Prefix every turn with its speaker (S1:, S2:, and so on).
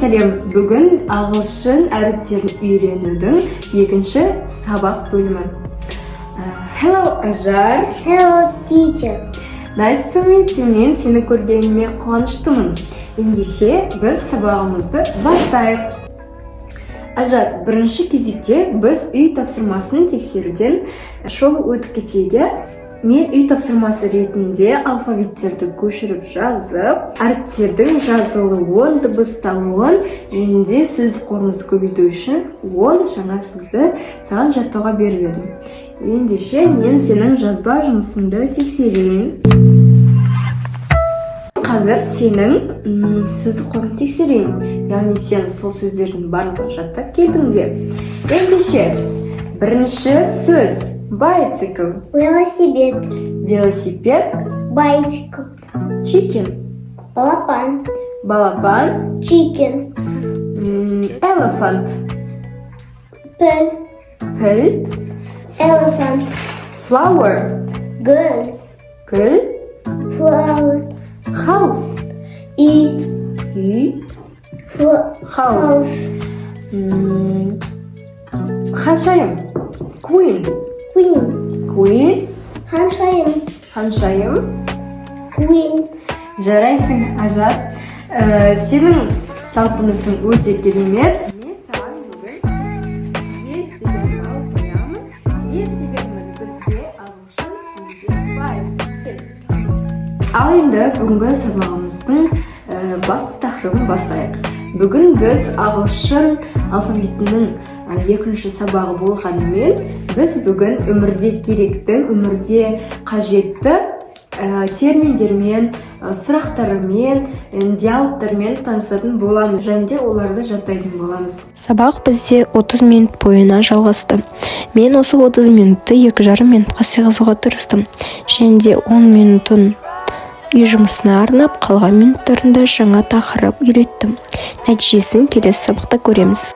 S1: сәлем. Бүгін ағылшын әріптерін үйренудің екінші сабақ бөлімі. Hello, Ажар.
S2: Hello, teacher.
S1: Nice to meet you. Мен сені көргеніме қуаныштымын. Ендеше біз сабағымызды бастайық. Ажар, бірінші кезекте біз үй тапсырмасын тексеруден шолу өтіп кетейік. Мен үй тапсырмасы ретінде алфавиттерді көшіріп жазып, әріптердің жазылуын, дыбысталуын және де сөздік қорымызды көбейту үшін 10 жаңа сөзді саған жаттауға беріп едім. Ендеше мен сенің жазба жұмысыңды тексерейін. Қазір сенің сөздік қорын тексерейін. Яғни сен сол сөздердің барлығын жаттап келдің бе? Ендеше бірінші сөз bicycle.
S2: Велосипед.
S1: Велосипед.
S2: Bicycle.
S1: Chicken.
S2: Балапан.
S1: Балапан.
S2: Chicken.
S1: Elephant.
S2: Пыл.
S1: Піл.
S2: Elephant.
S1: Flower.
S2: Гүл.
S1: Гүл.
S2: Flower.
S1: House.
S2: Үй.
S1: Үй.
S2: House.
S1: Ханшайым. Queen.
S2: Queen.
S1: Queen.
S2: Ханшайым.
S1: Ханшайым.
S2: Queen.
S1: Жарайсың, Ажар. Сенің жалпынысың өте керемет. Мен саған бүгін 5 деген бал қоямын. 5 дегеніміз бізде ағылшын тілінде 5. Ал енді бүгінгі сабағымыздың басты тақырыбын бастайық. Бүгін біз ағылшын алфавитінің екінші сабағы болғанымен, біз бүгін өмірде керекті, өмірде қажетті терминдермен, сұрақтармен, диалогтармен танысатын боламыз және де оларды жаттайтын боламыз.
S3: Сабақ бізде 30 минут бойына жалғасты. Мен осы 30 минутты 2,5 минутқа сыйғызуға тырыстым. Және де 10 минутын үй жұмысына арнап, қалған минуттарында жаңа тақырып үйреттім. Нәтижесін келесі сабақта көреміз.